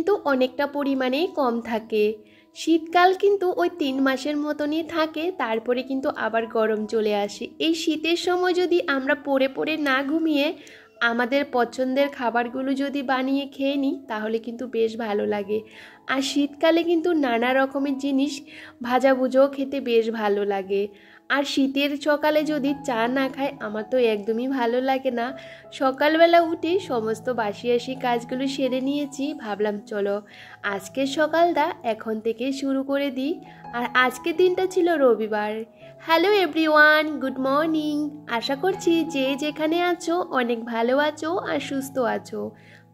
কিন্তু অনেকটা পরিমাণেই কম থাকে। শীতকাল কিন্তু ওই 3 মাসের মতনই থাকে, তারপরে কিন্তু আবার গরম চলে আসে। এই শীতের সময় যদি আমরা পড়ে পড়ে না ঘুমিয়ে আমাদের পছন্দের খাবারগুলো যদি বানিয়ে খেয়ে নিই তাহলে কিন্তু বেশ ভালো লাগে। আর শীতকালে কিন্তু নানা রকমের জিনিস ভাজাভুজোও খেতে বেশ ভালো লাগে। আর শীতের সকালে যদি চা না খাই আমার তো একদমই ভালো লাগে না। সকালবেলা উঠে সমস্ত বাসি কাজগুলো সেরে নিয়েছি, ভাবলাম চলো আজকের সকালটা এখন থেকে শুরু করে দিই। আর আজকের দিনটা ছিল রবিবার। Hello everyone, good morning. আশা করছি যে যেখানে আছো অনেক ভালো আছো আর সুস্থ আছো।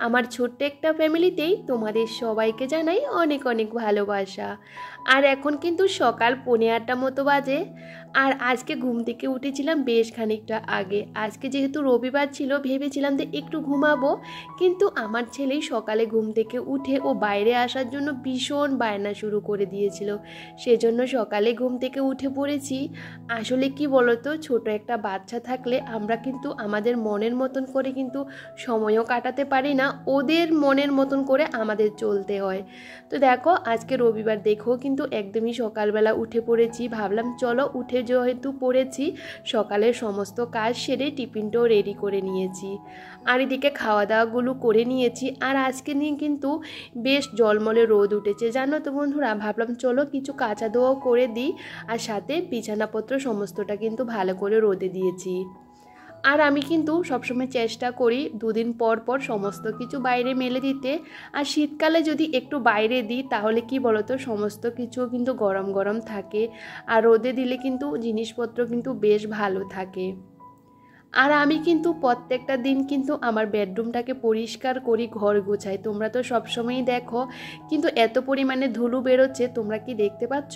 আমার ছোট্ট একটা ফ্যামিলিতেই তোমাদের সবাইকে জানাই অনেক অনেক ভালোবাসা। আর এখন কিন্তু সকাল 8:45 মতো বাজে। আর আজকে ঘুম থেকে উঠেছিলাম বেশ খানিকটা আগে। আজকে যেহেতু রবিবার ছিল ভেবেছিলাম যে একটু ঘুমাবো, কিন্তু আমার ছেলেই সকালে ঘুম থেকে উঠে ও বাইরে আসার জন্য ভীষণ বায়না শুরু করে দিয়েছিল। সেজন্য সকালে ঘুম থেকে উঠে পড়েছি। আসলে কি বলতো, ছোট একটা বাচ্চা থাকলে আমরা কিন্তু আমাদের মনের মতন করে কিন্তু সময়ও কাটাতে পারি না, ওদের মনের মতন করে আমাদের চলতে হয়। তো দেখো আজকে রবিবার দেখো কিন্তু একদমই সকালবেলা উঠে পড়েছি। ভাবলাম চলো উঠে যেহেতু পড়েছি সকালের সমস্ত কাজ সেরে টিফিনটাও রেডি করে নিয়েছি। আর এদিকে খাওয়া দাওয়াগুলো করে নিয়েছি। আর আজকে নিয়ে কিন্তু বেশ জলমলে রোদ উঠেছে জানো তো বন্ধুরা। ভাবলাম চলো কিছু কাঁচা ধোয়াও করে দিই, আর সাথে বিছানাপত্র সমস্তটা কিন্তু ভালো করে রোদে দিয়েছি। আর আমি কিন্তু সবসময় চেষ্টা করি 2 দিন পর পর সমস্ত কিছু বাইরে মেলে দিতে। আর শীতকালে যদি একটু বাইরে দিই তাহলে কি বলতো, সমস্ত কিছু কিন্তু গরম গরম থাকে, আর রোদে দিলে কিন্তু জিনিসপত্র কিন্তু বেশ ভালো থাকে। আর আমি কিন্তু প্রত্যেকটা দিন কিন্তু আমার বেডরুমটাকে পরিষ্কার করি, ঘর গোছাই। তোমরা তো সবসময়ই দেখো, কিন্তু এত পরিমাণে ধুলো বেরোচ্ছে, তোমরা কি দেখতে পাচ্ছ?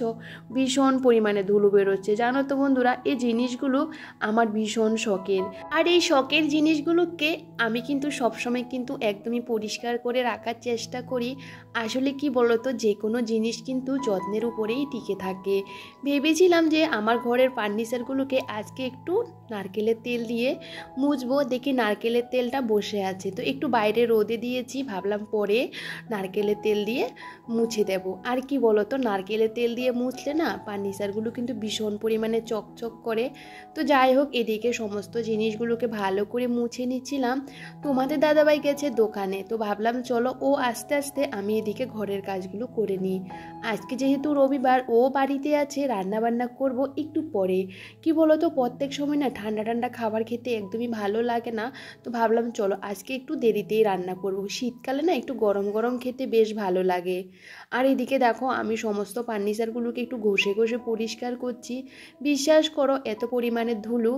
ভীষণ পরিমাণে ধুলো বেরোচ্ছে জানো তো বন্ধুরা। এই জিনিসগুলো আমার ভীষণ শখের। আর এই শখের জিনিসগুলোকে আমি কিন্তু সবসময় কিন্তু একদমই পরিষ্কার করে রাখার চেষ্টা করি। আসলে কি বলতো, যে কোনো জিনিস কিন্তু যত্নের উপরেই টিকে থাকে। ভেবেছিলাম যে আমার ঘরের ফার্নিচারগুলোকে আজকে একটু নারকেলের তেল দিয়ে মুছবো, দেখি নারকেলের তেলটা বসে আছে, তো একটু বাইরে রোদে দিয়েছি, ভাবলাম পরে নারকেলের তেল দিয়ে মুছে দেব। আর কি বলতো, নারকেলের তেল দিয়ে মুছলে না ফার্নিচারগুলো কিন্তু ভীষণ পরিমাণে চকচক করে। তো যাই হোক, এদিকে সমস্ত জিনিসগুলোকে ভালো করে মুছে নিচ্ছিলাম। তোমাদের দাদাভাই গেছে দোকানে, তো ভাবলাম চলো ও আস্তে আস্তে আমি এদিকে ঘরের কাজগুলো করে নিই। আজকে যেহেতু রবিবার ও বাড়িতে আছে, রান্না বান্না করব একটু পরে। কি বলতো, প্রত্যেক সময় না ঠান্ডা ঠান্ডা খাবার খেতে একদমই ভালো লাগে না। তো ভাবলাম চলো আজকে একটু দেরিতেই রান্না করব। শীতকালে না একটু গরম গরম খেতে বেশ ভালো লাগে। আর এদিকে দেখো আমি সমস্ত ফার্নিচারগুলোকে একটু ঘষে ঘষে পরিষ্কার করছি। বিশ্বাস করো এত পরিমাণে ধুলো,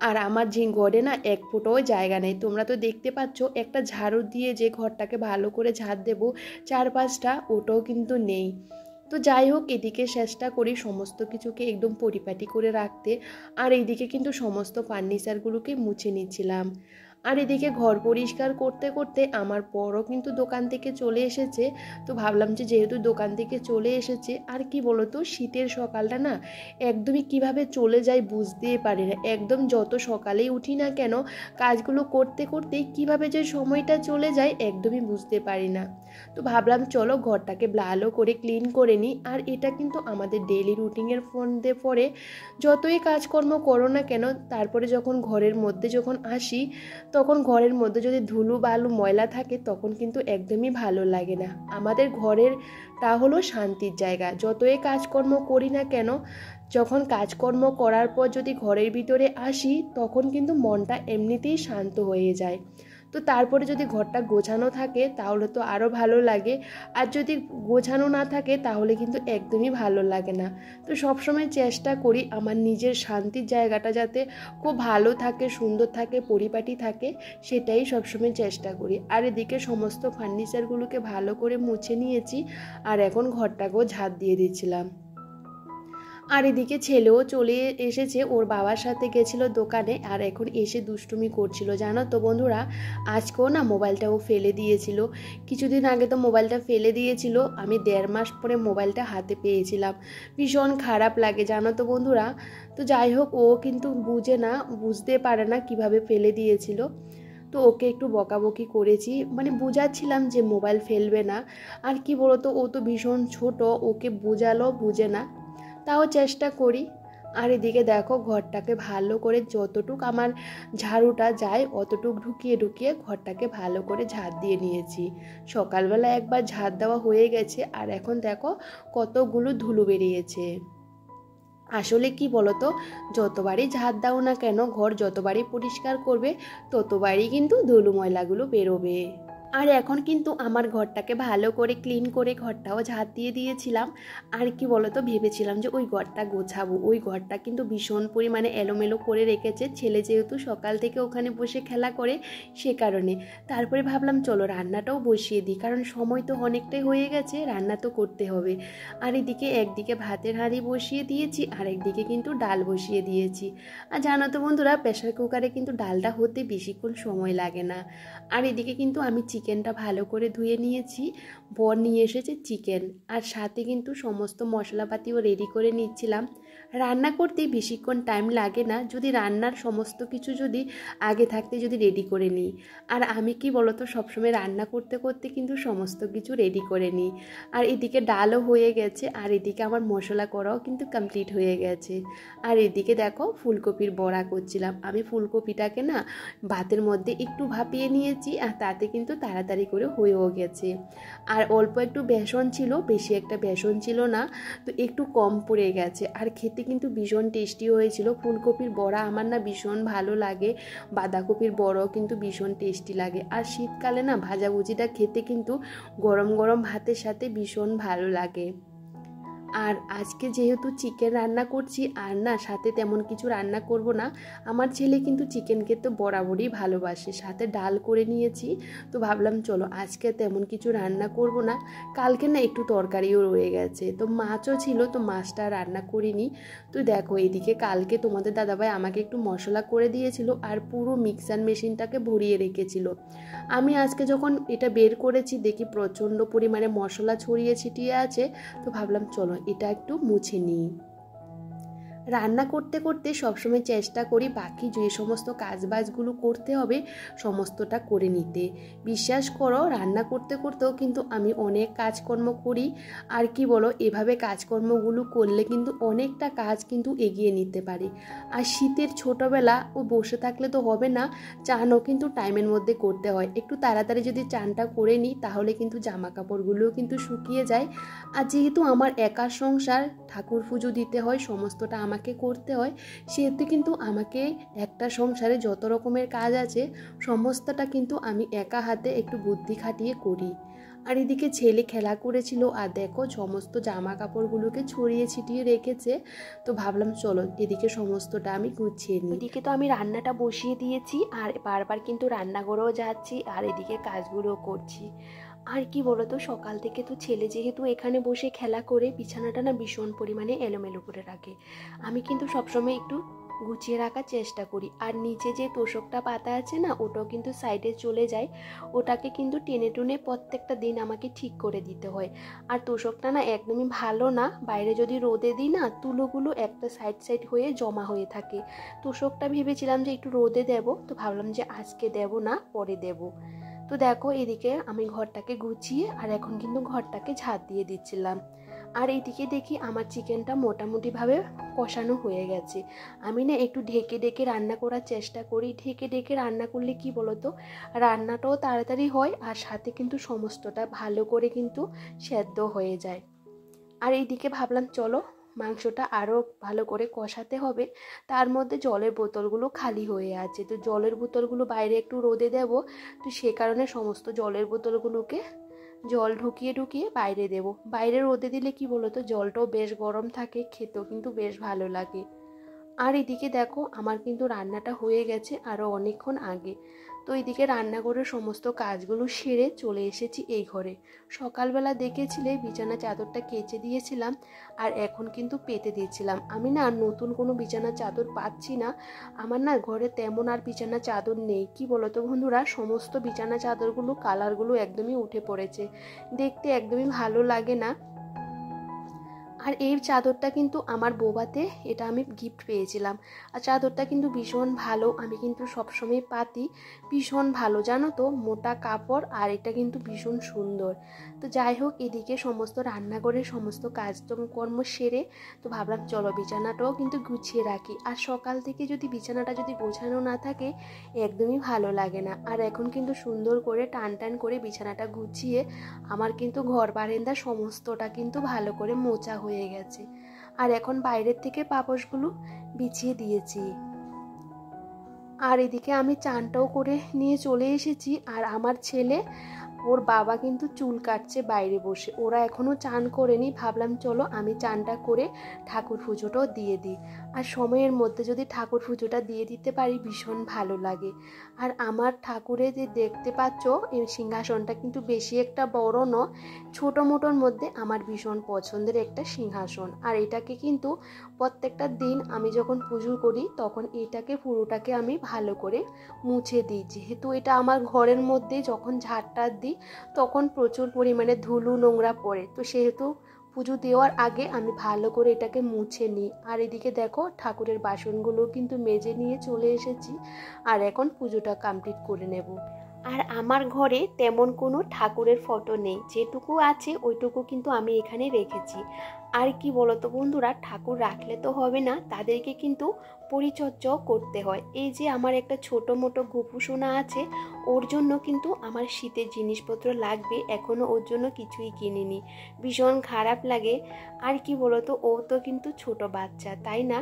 আর আমার যে ঘরে না এক ফোঁটাও জায়গা নেই। তোমরা তো দেখতে পাচ্ছ, একটা ঝাড়ু দিয়ে যে ঘরটাকে ভালো করে ঝাড় দেবো 4-5টা, ওটাও কিন্তু নেই। তো যাই হোক, এদিকে চেষ্টা করি সমস্ত কিছুকে একদম পরিপাটি করে রাখতে। আর এইদিকে কিন্তু সমস্ত ফার্নিচারগুলোকে মুছে নিচ্ছিলাম। আর এদিকে ঘর পরিষ্কার করতে করতে আমার বড়ও কিন্তু দোকান থেকে চলে এসেছে। তো ভাবলাম যে যেহেতু দোকান থেকে চলে এসেছে, আর কি বলতো, শীতের সকালটা না একদমই কিভাবে চলে যায় বুঝতেই পারি না। একদম যত সকালেই উঠি না কেন, কাজগুলো করতে করতে কিভাবে যে সময়টা চলে যায় একদমই বুঝতে পারি না। তো ভাবলাম চলো ঘরটাকে ভালো করে ক্লিন করে নিই। আর এটা কিন্তু আমাদের ডেইলি রুটিনের মধ্যে পড়ে। যতই কাজকর্ম করো না কেন, তারপরে যখন ঘরের মধ্যে যখন আসি, তখন ঘরের মধ্যে যদি ধুলো বালু ময়লা থাকে তখন কিন্তু একদমই ভালো লাগে না। আমাদের ঘরেরটা হলো শান্তির জায়গা। যতই কাজকর্ম করি না কেন, যখন কাজকর্ম করার পর যদি ঘরের ভিতরে আসি তখন কিন্তু মনটা এমনিতেই শান্ত হয়ে যায়। তো তারপরে যদি ঘরটা গোছানো থাকে তাহলে তো আরও ভালো লাগে, আর যদি গোছানো না থাকে তাহলে কিন্তু একদমই ভালো লাগে না। তো সবসময় চেষ্টা করি আমার নিজের শান্তির জায়গাটা যাতে খুব ভালো থাকে, সুন্দর থাকে, পরিপাটি থাকে, সেটাই সবসময় চেষ্টা করি। আর এদিকে সমস্ত ফার্নিচারগুলোকে ভালো করে মুছে নিয়েছি, আর এখন ঘরটাকেও ঝাড় দিয়ে দিচ্ছিলাম। আর এদিকে ছেলেও চলে এসেছে, ওর বাবার সাথে গেছিলো দোকানে, আর এখন এসে দুষ্টুমি করছিল জানো তো বন্ধুরা। আজকেও না মোবাইলটাও ফেলে দিয়েছিল। কিছুদিন আগে তো মোবাইলটা ফেলে দিয়েছিল, আমি 1.5 মাস পরে মোবাইলটা হাতে পেয়েছিলাম। ভীষণ খারাপ লাগে জানো তো বন্ধুরা। তো যাই হোক, ও কিন্তু বুঝতে পারে না কিভাবে ফেলে দিয়েছিল। তো ওকে একটু বকাবকি করেছি, মানে বোঝাচ্ছিলাম যে মোবাইল ফেলবে না। আর কি বলতো, ও তো ভীষণ ছোট, ওকে বোঝালো বুঝে না, তাও চেষ্টা করি। আর এদিকে দেখো ঘরটাকে ভালো করে যতটুক আমার ঝাড়ুটা যায় অতটুক ঢুকিয়ে ঢুকিয়ে ঘরটাকে ভালো করে ঝাড় দিয়ে নিয়েছি। সকালবেলা একবার ঝাড় দেওয়া হয়ে গেছে, আর এখন দেখো কতগুলো ধুলো বেরিয়েছে। আসলে কি বলতো, যতবারই ঝাড় দাও না কেন, ঘর যতবারই পরিষ্কার করবে ততবারই কিন্তু ধুলো ময়লাগুলো বেরোবে। আর এখন কিন্তু আমার ঘরটাকে ভালো করে ক্লিন করে ঘরটাও ঝাড় দিয়ে দিয়েছিলাম। আর কি বলতো, ভেবেছিলাম যে ওই ঘরটা গোছাবো, ওই ঘরটা কিন্তু ভীষণ পরিমাণে এলোমেলো করে রেখেছে ছেলে, যেহেতু সকাল থেকে ওখানে বসে খেলা করে সে কারণে। তারপরে ভাবলাম চলো রান্নাটাও বসিয়ে দিই, কারণ সময় তো অনেকটাই হয়ে গেছে, রান্না তো করতে হবে। আর এদিকে একদিকে ভাতের হাঁড়ি বসিয়ে দিয়েছি, আর একদিকে কিন্তু ডাল বসিয়ে দিয়েছি। আর জানো তো বন্ধুরা, প্রেসার কুকারে কিন্তু ডালটা হতে বেশিক্ষণ সময় লাগে না। আর এদিকে কিন্তু আমি চিকেনটা ভালো করে ধুয়ে নিয়েছি, বর নিয়ে এসেছে চিকেন, আর সাথে কিন্তু সমস্ত মশলাপাতিও রেডি করে নিচ্ছিলাম। রান্না করতে বেশিক্ষণ টাইম লাগে না, যদি রান্নার সমস্ত কিছু যদি আগে থাকতে যদি রেডি করে নিই। আর আমি কি বলতো, সবসময় রান্না করতে করতে কিন্তু সমস্ত কিছু রেডি করে নিই। আর এদিকে ডালও হয়ে গেছে, আর এদিকে আমার মশলা করাও কিন্তু কমপ্লিট হয়ে গেছে। আর এদিকে দেখো ফুলকপির বড়া করছিলাম। আমি ফুলকপিটাকে না ভাতের মধ্যে একটু ভাপিয়ে নিয়েছি, আর তাতে কিন্তু তাড়াতাড়ি করে হয়েও গেছে। আর অল্প একটু বেসন ছিল, বেশি একটা বেসন ছিল না, তো একটু কম পড়ে গেছে। আর খেতে কিন্তু ভীষণ টেস্টি হয়েছিল। ফুলকপির বড়া আমার না ভীষণ ভালো লাগে, বাঁধাকপির বড়াও কিন্তু ভীষণ টেস্টি লাগে। আর শীতকালে না ভাজাভুজিটা খেতে কিন্তু গরম গরম ভাতের সাথে ভীষণ ভালো লাগে। আর আজকে যেহেতু চিকেন রান্না করছি, আর না সাথে তেমন কিছু রান্না করব না। আমার ছেলে কিন্তু চিকেন খেতে বরাবরই ভালোবাসে, সাথে ডাল করে নিয়েছি। তো ভাবলাম চলো আজকে তেমন কিছু রান্না করব না, কালকে না একটু তরকারিও রয়ে গেছে, তো মাছও ছিল, তো মাছটা রান্না করিনি। তো দেখো এদিকে কালকে তোমাদের দাদাভাই আমাকে একটু মশলা করে দিয়েছিল, আর পুরো মিক্সার মেশিনটাকে ভরিয়ে রেখেছিল। আমি আজকে যখন এটা বের করেছি দেখি প্রচণ্ড পরিমাণে মশলা ছড়িয়ে ছিটিয়ে আছে, তো ভাবলাম চলো এটা একটু মুছে নিই। রান্না করতে করতে সবসময় চেষ্টা করি বাকি যে সমস্ত কাজবাজগুলো করতে হবে সমস্তটা করে নিতে। বিশ্বাস করো, রান্না করতে করতেও কিন্তু আমি অনেক কাজকর্ম করি। আর কি বলো, এভাবে কাজকর্মগুলো করলে কিন্তু অনেকটা কাজ কিন্তু এগিয়ে নিতে পারি। আর শীতের ছোটোবেলা ও বসে থাকলে তো হবে না, চানও কিন্তু টাইমের মধ্যে করতে হয়। একটু তাড়াতাড়ি যদি চানটা করে নিই তাহলে কিন্তু জামা কাপড়গুলোও কিন্তু শুকিয়ে যায়। আর যেহেতু আমার একার সংসার, ঠাকুর পুজো দিতে হয়, সমস্তটা আমাকে করতে হয়, সেহেতু কিন্তু আমাকে একটা সংসারে যত রকমের কাজ আছে সমস্তটা কিন্তু আমি একা হাতে একটু বুদ্ধি খাটিয়ে করি। আর এদিকে ছেলে খেলা করেছিল, আর দেখো সমস্ত জামা কাপড়গুলোকে ছড়িয়ে ছিটিয়ে রেখেছে। তো ভাবলাম চলো এদিকে সমস্তটা আমি গুছিয়ে নিই। এদিকে তো আমি রান্নাটা বসিয়ে দিয়েছি, আর বারবার কিন্তু রান্নাঘরেও যাচ্ছি, আর এদিকে কাজগুলোও করছি। আর কি বলতো, সকাল থেকে তো ছেলে যেহেতু এখানে বসে খেলা করে বিছানাটা না ভীষণ পরিমাণে এলোমেলো করে রাখে, আমি কিন্তু সবসময় একটু গুছিয়ে রাখার চেষ্টা করি। আর নিচে যে তোষকটা পাতা আছে না, ওটাও কিন্তু সাইডে চলে যায়, ওটাকে কিন্তু টেনে টুনে প্রত্যেকটা দিন আমাকে ঠিক করে দিতে হয়। আর তোষকটা না একদমই ভালো না, বাইরে যদি রোদে দিই না তুলোগুলো একটা সাইড সাইড হয়ে জমা হয়ে থাকে। তোষকটা ভেবেছিলাম যে একটু রোদে দেব, তো ভাবলাম যে আজকে দেব না, পরে দেব। তো দেখো এদিকে আমি ঘরটাকে গুছিয়ে আর এখন কিন্তু ঘরটাকে ঝাড় দিয়ে দিচ্ছিলাম। আর এদিকে দেখি আমার চিকেনটা মোটামুটিভাবে কষানো হয়ে গেছে। আমি না একটু ঢেকে ঢেকে রান্না করার চেষ্টা করি, ঢেকে ঢেকে রান্না করলে কি বলতো, রান্নাটাও তাড়াতাড়ি হয়, আর সাথে কিন্তু সমস্তটা ভালো করে কিন্তু সেদ্ধ হয়ে যায়। আর এইদিকে ভাবলাম চলো মাংসটা আরও ভালো করে কষাতে হবে, তার মধ্যে জলের বোতলগুলো খালি হয়ে আছে, তো জলের বোতলগুলো বাইরে একটু রোদে দেব, তো সে কারণে সমস্ত জলের বোতলগুলোকে জল ঢুকিয়ে ঢুকিয়ে বাইরে দেব। বাইরে রোদে দিলে কি বলতো, জলটাও বেশ গরম থাকে, খেতেও কিন্তু বেশ ভালো লাগে। আর এদিকে দেখো আমার কিন্তু রান্নাটা হয়ে গেছে আরও অনেকক্ষণ আগে। তো এদিকে রান্নাঘরের সমস্ত কাজগুলো সেরে চলে এসেছি এই ঘরে। সকালবেলা দেখেছিলে বিছানা চাদরটা কেচে দিয়েছিলাম, আর এখন কিন্তু পেতে দিয়েছিলাম। আমি না নতুন কোনো বিছানা চাদর পাচ্ছি না, আমার না ঘরে তেমন আর বিছানা চাদর নেই। কি বলতো বন্ধুরা, সমস্ত বিছানা চাদরগুলো কালারগুলো একদমই উঠে পড়েছে, দেখতে একদমই ভালো লাগে না। আর এই চাদরটা কিন্তু আমার বৌভাতে এটা আমি গিফট পেয়েছিলাম। আর চাদরটা কিন্তু ভীষণ ভালো, আমি কিন্তু সবসময় পাতি, ভীষণ ভালো জানো তো, মোটা কাপড়, আর এটা কিন্তু ভীষণ সুন্দর। তো যাই হোক, এদিকে সমস্ত রান্নাঘরের সমস্ত কাজকর্ম সেরে তো ভাবলাম চলো বিছানাটাও কিন্তু গুছিয়ে রাখি। আর সকাল থেকে যদি বিছানাটা যদি গোছানো না থাকে একদমই ভালো লাগে না। আর এখন কিন্তু সুন্দর করে টান টান করে বিছানাটা গুছিয়ে আমার কিন্তু ঘর বারান্দা সমস্তটা কিন্তু ভালো করে মোছা হয়ে গেছে। আর এখন বাইরের থেকে পাপোশগুলো বিছিয়ে দিয়েছি। আর এদিকে আমি চানটাও করে নিয়ে চলে এসেছি। আর আমার ছেলে ওর বাবা কিন্তু চুল কাটছে বাইরে বসে, ওরা এখনও চান করেনি। ভাবলাম চলো আমি চানটা করে ঠাকুর পুজোটাও দিয়ে দিই। আর সময়ের মধ্যে যদি ঠাকুর পুজোটা দিয়ে দিতে পারি ভীষণ ভালো লাগে। আর আমার ঠাকুরে যে দেখতে পাচ্ছ এই সিংহাসনটা কিন্তু বেশি একটা বড় নয়, ছোটো মোটোর মধ্যে আমার ভীষণ পছন্দের একটা সিংহাসন। আর এটাকে কিন্তু প্রত্যেকটা দিন আমি যখন পুজো করি তখন এটাকে পুরোটাকে আমি ভালো করে মুছে দিই, যেহেতু এটা আমার ঘরের মধ্যে যখন ঝাড়টা দিই তখন প্রচুর পরিমাণে ধুলো নোংরা পড়ে, তো সেহেতু পুজো দেওয়ার আগে আমি ভালো করে এটাকে মুছে নিই। আর এদিকে দেখো ঠাকুরের বাসনগুলো কিন্তু মেজে নিয়ে চলে এসেছি। আর এখন পুজোটা কমপ্লিট করে নেব। আর আমার ঘরে তেমন কোনো ঠাকুরের ফটো নেই, যেটুকু আছে ওইটুকু কিন্তু আমি এখানে রেখেছি। আর কি বলতো বন্ধুরা, ঠাকুর রাখলে তো হবে না, তাদেরকে কিন্তু পরিচর্যাও করতে হয়। এই যে আমার একটা ছোটো মোটো গোপু সোনা আছে, ওর জন্য কিন্তু আমার শীতের জিনিসপত্র লাগবে, এখনও ওর জন্য কিছুই কিনিনি, ভীষণ খারাপ লাগে। আর কি বলতো, ও তো কিন্তু ছোট বাচ্চা, তাই না?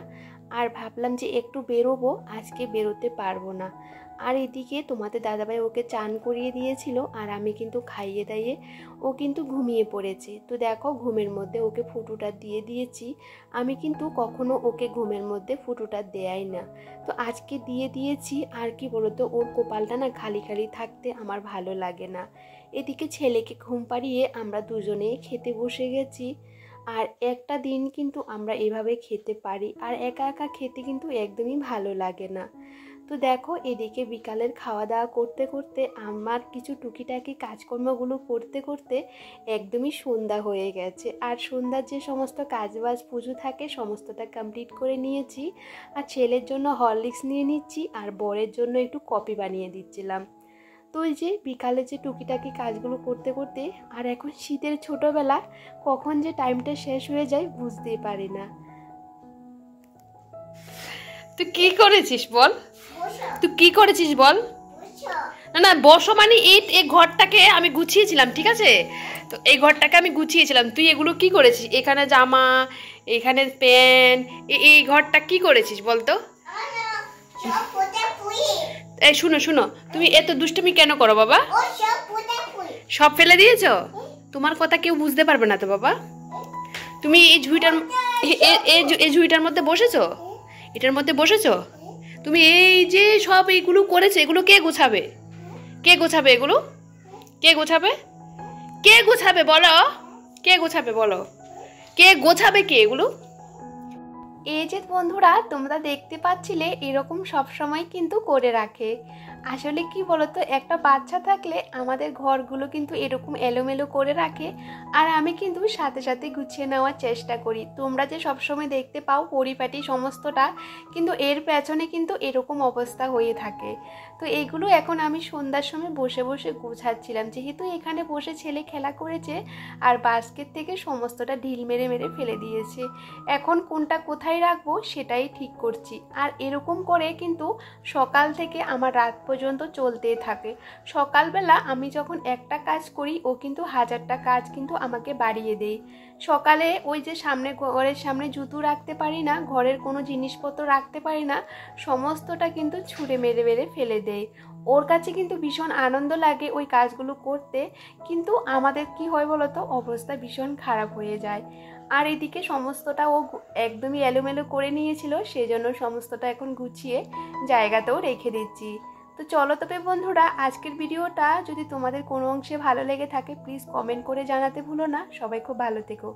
আর ভাবলাম যে একটু বেরোবো, আজকে বেরোতে পারবো না। আর এদিকে তোমাদের দাদাভাই ওকে চান করিয়ে দিয়েছিল, আর আমি কিন্তু খাইয়ে দাইয়ে ও কিন্তু ঘুমিয়ে পড়েছে। তো দেখো ঘুমের মধ্যে ওকে ফুটুটা দিয়ে দিয়েছি। আমি কিন্তু কখনো ওকে ঘুমের মধ্যে ফুটুটা দেয়াই না, তো আজকে দিয়ে দিয়েছি। আর কি বলতো, ওর কপালটা না খালি খালি থাকতে আমার ভালো লাগে না। এদিকে ছেলেকে ঘুম পাড়িয়ে আমরা দুজনেই খেতে বসে গেছি। আর একটা দিন কিন্তু আমরা এভাবে খেতে পারি, আর একা একা খেতে কিন্তু একদমই ভালো লাগে না। তো দেখো এদিকে বিকালের খাওয়া দাওয়া করতে করতে আমার কিছু টুকিটাকি কাজকর্মগুলো করতে করতে একদমই সন্ধ্যা হয়ে গেছে। আর সন্ধ্যার যে সমস্ত কাজবাজ পুজো থাকে সমস্তটা কমপ্লিট করে নিয়েছি। আর ছেলের জন্য হরলিক্স নিয়ে নিচ্ছি, আর বরের জন্য একটু কফি বানিয়ে দিচ্ছিলাম। তো এই যে বিকালে যে টুকিটাকি কাজগুলো করতে করতে, আর এখন শীতের ছোটোবেলা কখন যে টাইমটা শেষ হয়ে যায় বুঝতেই পারি না। তুই কি করেছিস বল, তুই কি করেছিস বল? না না বসো মানে এই ঘরটাকে আমি গুছিয়েছিলাম, ঠিক আছে? তো এই ঘরটাকে আমি গুছিয়েছিলাম, তুই এগুলো কি করেছিস? এখানে জামা, এখানে প্যান্ট, এই ঘরটা কি করেছিস বলতো? এই শুনো শুনো, তুমি এত দুষ্টুমি কেন করো বাবা? সব ফেলে দিয়েছো? তোমার কথা কেউ বুঝতে পারবে না তো বাবা। তুমি এই ঝুড়িটার এই ঝুড়িটার মধ্যে বসেছো, এটার মধ্যে বসেছো তুমি। এই যে সব এইগুলো করেছে, এগুলো কে গোছাবে? কে গোছাবে এগুলো? কে গোছাবে? কে গোছাবে বলো? কে গোছাবে বলো? কে গোছাবে কে এগুলো? এই যে বন্ধুরা তোমরা দেখতে পাচ্ছিলে এরকম সব সময় কিন্তু করে রাখে। আসলে কি বলতো, একটা বাচ্চা থাকলে আমাদের ঘরগুলো কিন্তু এরকম এলোমেলো করে রাখে, আর আমি কিন্তু সাথে সাথে গুছিয়ে নেওয়ার চেষ্টা করি। তোমরা যে সবসময় দেখতে পাও পরিপাটি সমস্তটা, কিন্তু এর পেছনে কিন্তু এরকম অবস্থা হয়ে থাকে। তো এইগুলো এখন আমি সন্ধ্যার সময় বসে বসে গোছাচ্ছিলাম, যেহেতু এখানে বসে ছেলে খেলা করেছে আর বাস্কেট থেকে সমস্তটা ঢিল মেরে মেরে ফেলে দিয়েছে। এখন কোনটা কোথায় রাখবো সেটাই ঠিক করছি। আর এরকম করে কিন্তু সকাল থেকে আমার রাত পর্যন্ত চলতেই থাকে। সকালবেলা আমি যখন একটা কাজ করি ও কিন্তু হাজারটা কাজ কিন্তু আমাকে বাড়িয়ে দেয়। সকালে ওই যে সামনে ঘরের সামনে জুতো রাখতে পারি না, ঘরের কোনো জিনিসপত্র রাখতে পারি না, সমস্তটা কিন্তু ছুঁড়ে মেরে মেরে ফেলে দেয়। ওর কাছে কিন্তু ভীষণ আনন্দ লাগে ওই কাজগুলো করতে, কিন্তু আমাদের কি হয় বলতো, অবস্থা ভীষণ খারাপ হয়ে যায়। আর এদিকে সমস্তটা ও একদমই এলোমেলো করে নিয়েছিল, সেই জন্য সমস্তটা এখন গুছিয়ে জায়গাতেও রেখে দিচ্ছি। তো চলো তবে বন্ধুরা, আজকের ভিডিওটা যদি তোমাদের কোনো অংশে ভালো লেগে থাকে প্লিজ কমেন্ট করে জানাতে ভুলো না। সবাই খুব ভালো থেকো।